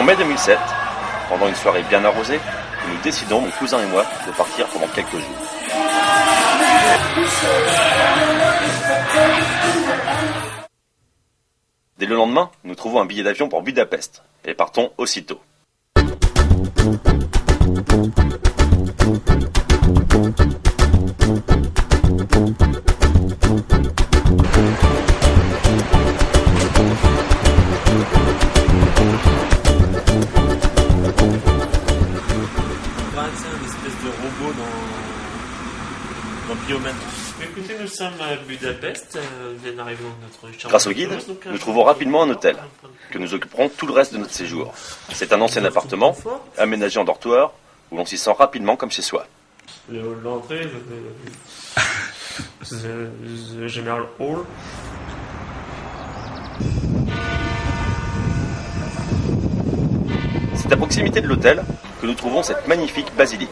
en mai 2007, pendant une soirée bien arrosée, que nous décidons, mon cousin et moi, de partir pendant quelques jours. Dès le lendemain, nous trouvons un billet d'avion pour Budapest et partons aussitôt. Un espèce de robot dans Biomètre. Écoutez, nous sommes à Budapest, nous venons d'arriver dans notre chambre. Grâce au guide, nous trouvons rapidement un hôtel, que nous occuperons tout le reste de notre séjour. C'est un ancien appartement, aménagé en dortoir, où l'on s'y sent rapidement comme chez soi. L'entrée, the General Hall. C'est à proximité de l'hôtel que nous trouvons cette magnifique basilique,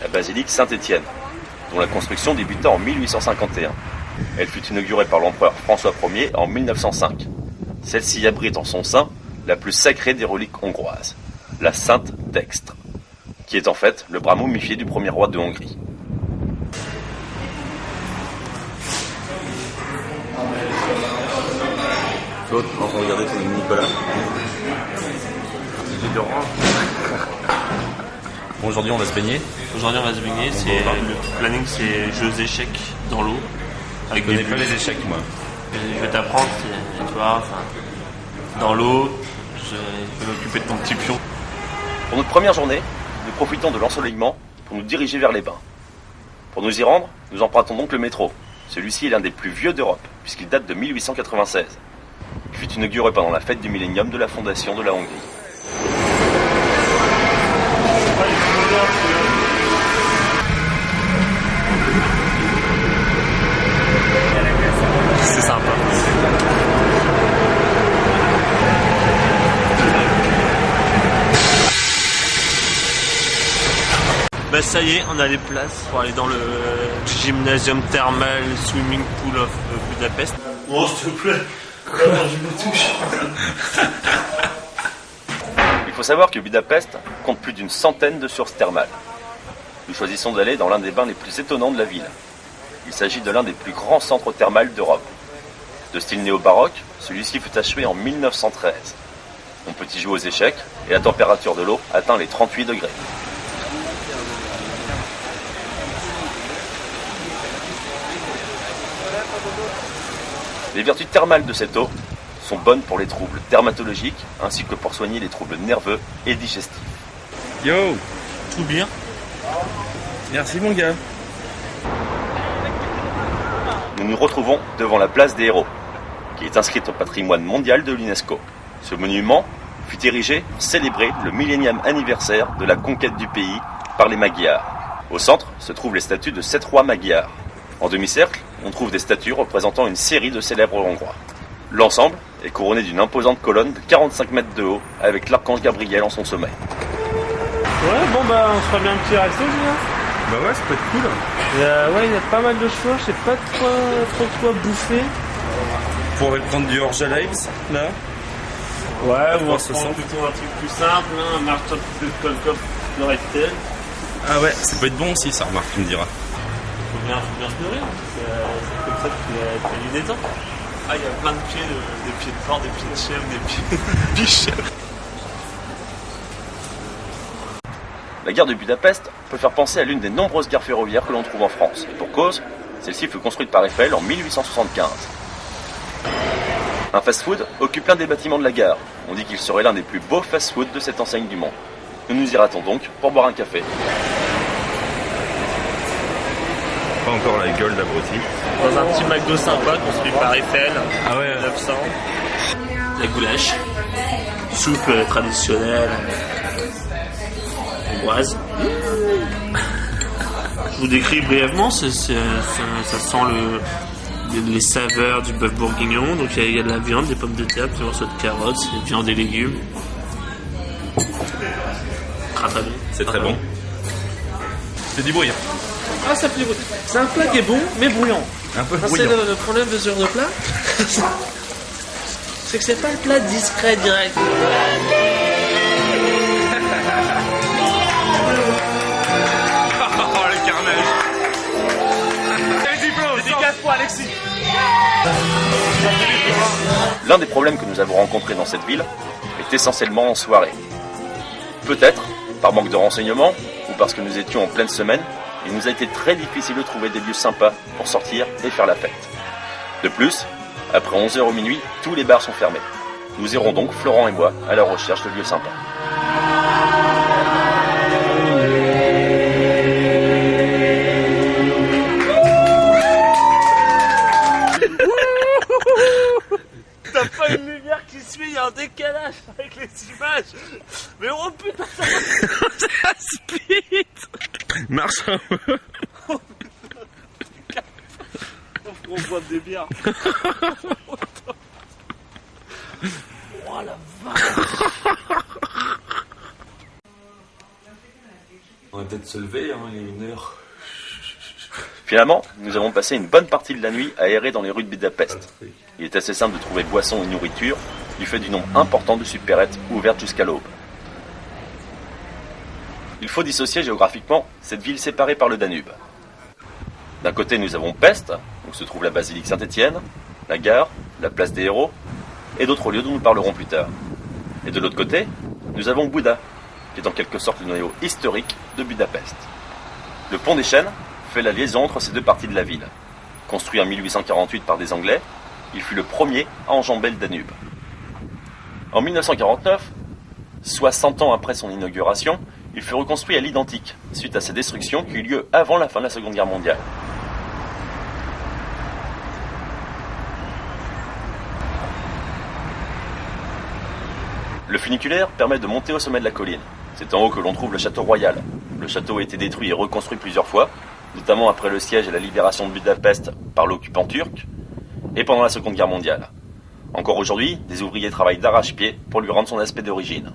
la basilique Saint-Étienne, dont la construction débuta en 1851. Elle fut inaugurée par l'empereur François Ier en 1905. Celle-ci abrite en son sein la plus sacrée des reliques hongroises, la Sainte Dextre, qui est en fait le bras momifié du premier roi de Hongrie. L'autre, regardez ton ami Nicolas. Bon, aujourd'hui on va se baigner. Aujourd'hui, on va se baigner. Le planning, c'est jeux échecs dans l'eau. Je connais pas les échecs, moi. Je vais t'apprendre, tu vois, dans l'eau, je vais m'occuper de ton petit pion. Pour notre première journée, nous profitons de l'ensoleillement pour nous diriger vers les bains. Pour nous y rendre, nous empruntons donc le métro. Celui-ci est l'un des plus vieux d'Europe, puisqu'il date de 1896. Il fut inauguré pendant la fête du millénium de la fondation de la Hongrie. C'est sympa. Bah ça y est, on a les places pour aller dans le gymnasium thermal swimming pool of Budapest. Oh s'il te plaît, je me touche. Il faut savoir que Budapest compte plus d'une centaine de sources thermales. Nous choisissons d'aller dans l'un des bains les plus étonnants de la ville. Il s'agit de l'un des plus grands centres thermales d'Europe. De style néo-baroque, celui-ci fut achevé en 1913. On peut y jouer aux échecs et la température de l'eau atteint les 38 degrés. Les vertus thermales de cette eau sont bonnes pour les troubles dermatologiques ainsi que pour soigner les troubles nerveux et digestifs. Yo, Tout bien. merci mon gars. Nous nous retrouvons devant la place des héros, qui est inscrite au patrimoine mondial de l'UNESCO. Ce monument fut érigé pour célébrer le millénième anniversaire de la conquête du pays par les Magyars. Au centre se trouvent les statues de 7 rois magyars. En demi-cercle, on trouve des statues représentant une série de célèbres Hongrois. L'ensemble est couronné d'une imposante colonne de 45 mètres de haut avec l'archange Gabriel en son sommet. Ouais, bon bah on se fera bien un petit resto, Julien. Bah ouais, ça peut être cool. Ouais, il y a pas mal de choix, je sais pas trop quoi bouffer. On pourrait prendre du Orgeat Lives, là. Ouais, on va se prendre sent. plutôt un truc plus simple, un marteau de Kolkov de Redtail. Ah ouais, ça peut être bon aussi, ça, remarque, tu me diras. Faut bien se nourrir, c'est comme ça que tu as du détente. Ah, il y a plein de pieds, des pieds de porc, des pieds de chèvre, des pieds de biche. La gare de Budapest peut faire penser à l'une des nombreuses gares ferroviaires que l'on trouve en France. Et pour cause, celle-ci fut construite par Eiffel en 1875. Un fast-food occupe l'un des bâtiments de la gare. On dit qu'il serait l'un des plus beaux fast-food de cette enseigne du monde. Nous nous y ratons donc pour boire un café. Pas encore la gueule d'abruti. Dans un petit McDo sympa construit par Eiffel, Ah ouais. 900. La goulash, soupe traditionnelle hongroise. Je vous décris brièvement, ça sent les saveurs du bœuf bourguignon. Donc il y a de la viande, des pommes de terre, des morceaux de carottes, des viandes et légumes. Très bon. C'est très bon. C'est du bruit. Ah, ça fait... C'est un plat qui est bon, mais bruyant. Un peu C'est bruyant. le problème de ce genre de plat. C'est que c'est pas le plat discret direct. Alexis. L'un des problèmes que nous avons rencontrés dans cette ville est essentiellement en soirée. Peut-être, par manque de renseignements, ou parce que nous étions en pleine semaine, il nous a été très difficile de trouver des lieux sympas pour sortir et faire la fête. De plus, après 11h ou minuit, tous les bars sont fermés. Nous irons donc, Florent et moi, à la recherche de lieux sympas. T'as pas une lumière qui suit, il y a un décalage avec les images. Mais oh putain, ça speed. Marche un peu. On boit des bières. Oh la vache. On va peut-être se lever, hein, il est 1h. Finalement, nous avons passé une bonne partie de la nuit à errer dans les rues de Budapest. Il est assez simple de trouver boissons et nourriture, du fait du nombre important de supérettes ouvertes jusqu'à l'aube. Il faut dissocier géographiquement cette ville séparée par le Danube. D'un côté, nous avons Pest, où se trouve la basilique Saint-Étienne, la gare, la place des Héros, et d'autres lieux dont nous parlerons plus tard. Et de l'autre côté, nous avons Buda, qui est en quelque sorte le noyau historique de Budapest. Le pont des Chênes fait la liaison entre ces deux parties de la ville. Construit en 1848 par des Anglais, il fut le premier à enjamber le Danube. En 1949, soit 100 ans après son inauguration, il fut reconstruit à l'identique, suite à sa destruction qui eut lieu avant la fin de la Seconde Guerre mondiale. Le funiculaire permet de monter au sommet de la colline. C'est en haut que l'on trouve le château royal. Le château a été détruit et reconstruit plusieurs fois, notamment après le siège et la libération de Budapest par l'occupant turc, et pendant la Seconde Guerre mondiale. Encore aujourd'hui, des ouvriers travaillent d'arrache-pied pour lui rendre son aspect d'origine.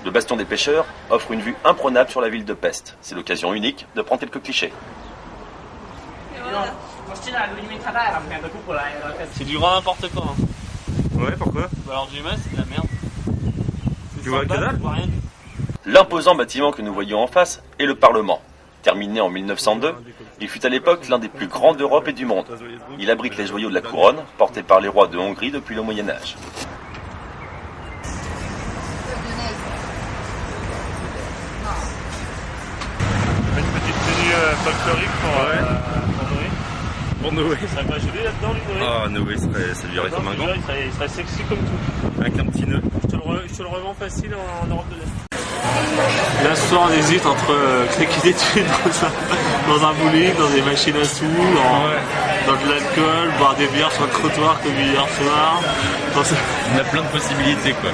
Le bastion des pêcheurs offre une vue imprenable sur la ville de Pest. C'est l'occasion unique de prendre quelques clichés. C'est du grand n'importe quoi. Hein. Ouais, pourquoi? Bah alors du mal, c'est de la merde. Tu vois que dalle? Rien. L'imposant bâtiment que nous voyons en face est le Parlement. Terminé en 1902, il fut à l'époque l'un des plus grands d'Europe et du monde. Il abrite les joyaux de la couronne, portés par les rois de Hongrie depuis le Moyen-Âge. Une petite tenue folklorique pour Noé. Pour Noé. Il serait pas joli là-dedans, lui, Noé? Ah, Noé serait viré comme un gant. Il serait sexy comme tout. Avec un petit nœud. Je te le revends facile en Europe de l'Est. Là, ce soir, on hésite entre claquer des thunes dans un bowling, dans des machines à sous, dans de l'alcool, boire des bières sur le trottoir comme hier soir. On a plein de possibilités, quoi.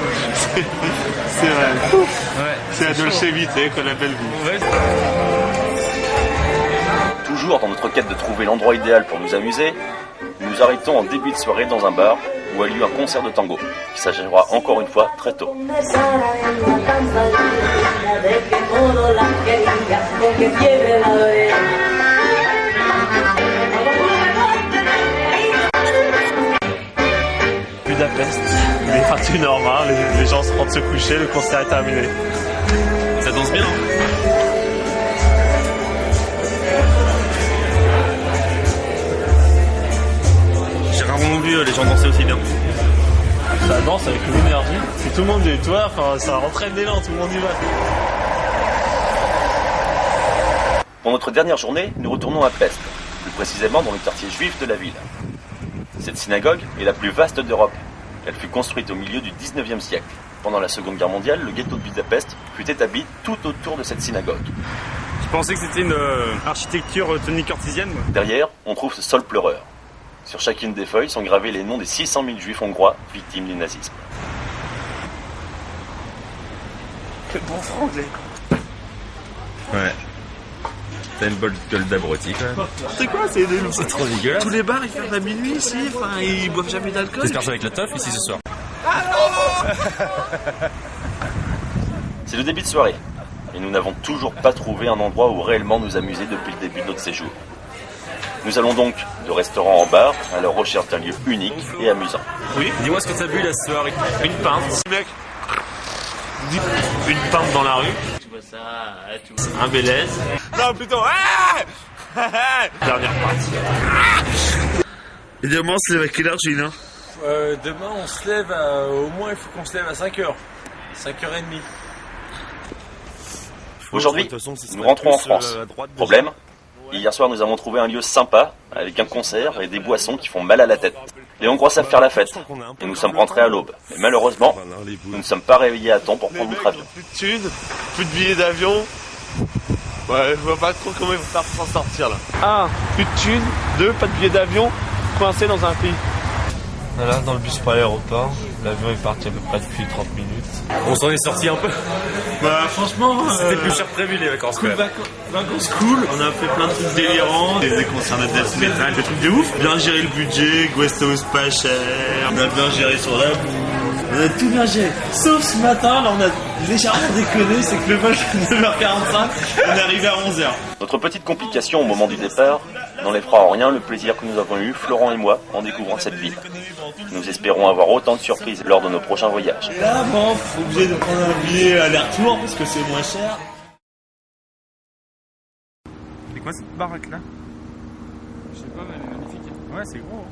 C'est vrai. Ouais. C'est la Dolce Vita qu'on appelle vous. Ouais. Toujours dans notre quête de trouver l'endroit idéal pour nous amuser, nous nous arrêtons en début de soirée dans un bar où a lieu un concert de tango, qui s'achèvera encore une fois très tôt. Budapest, il est 21h20, les gens se rendent se coucher, le concert est terminé. Ça danse bien. J'ai rarement vu les gens danser aussi bien. Ça danse avec une énergie. Et tout le monde est, tu vois, enfin, ça entraîne l'élan, tout le monde y va. Pour notre dernière journée, nous retournons à Pest, plus précisément dans le quartier juif de la ville. Cette synagogue est la plus vaste d'Europe. Elle fut construite au milieu du 19e siècle. Pendant la Seconde Guerre mondiale, le ghetto de Budapest fut établi tout autour de cette synagogue. Je pensais que c'était une architecture tenue cartésienne, moi. Derrière, on trouve ce sol pleureur. Sur chacune des feuilles sont gravés les noms des 600 000 juifs hongrois victimes du nazisme. Quel bon franglais. Ouais. T'as une bonne gueule d'abruti, quand même. C'est quoi, c'est trop dégueulasse. tous les bars ils ferment à minuit ici, enfin ils boivent jamais d'alcool. J'espère que ça va être la teuf ici ce soir. C'est le début de soirée, et nous n'avons toujours pas trouvé un endroit où réellement nous amuser depuis le début de notre séjour. Nous allons donc de restaurant en bar à la recherche d'un lieu unique et amusant. Oui. Dis-moi ce que t'as bu la soirée. Une pinte. Mec. Une pinte dans la rue. Tu vois ça, tout. Un Bélez. Non, plutôt. Dernière partie. Et demain, on se lève à quelle heure, Julien? Demain, on se lève au moins, il faut qu'on se lève à 5h. 5h30. Aujourd'hui, nous rentrons en France. Problème, hier soir nous avons trouvé un lieu sympa, avec un concert et des boissons qui font mal à la tête. Les Hongrois savent faire la fête, et nous sommes rentrés à l'aube. Mais malheureusement, nous ne sommes pas réveillés à temps pour prendre notre avion. Plus de thunes, plus de billets d'avion. Ouais, je vois pas trop comment il faut faire pour s'en sortir là. 1. Plus de thunes. 2. Pas de billets d'avion. Coincé dans un pays. Voilà, dans le bus pour l'aéroport. L'avion est parti à peu près depuis 30 minutes. On s'en est sorti un peu. Bah franchement, C'était plus cher prévu les vacances. cool vacances cool. On a fait plein de trucs délirants, des concerts de death metal, des trucs de ouf. Bien géré le budget, guest house pas cher. On a bien géré sur la bouffe. On a tout bien géré. Sauf ce matin, là on a légèrement déconné, c'est que le vol de 9h45, on est arrivé à 11h. Notre petite complication au moment du départ n'enlèvera en rien le plaisir que nous avons eu, Florent et moi, en découvrant cette ville. Nous espérons avoir autant de surprises lors de nos prochains voyages. Et là, bon, faut obligé de prendre un billet aller-retour parce que c'est moins cher. C'est quoi cette baraque là? Je sais pas, mais elle est magnifique. Ouais, c'est gros.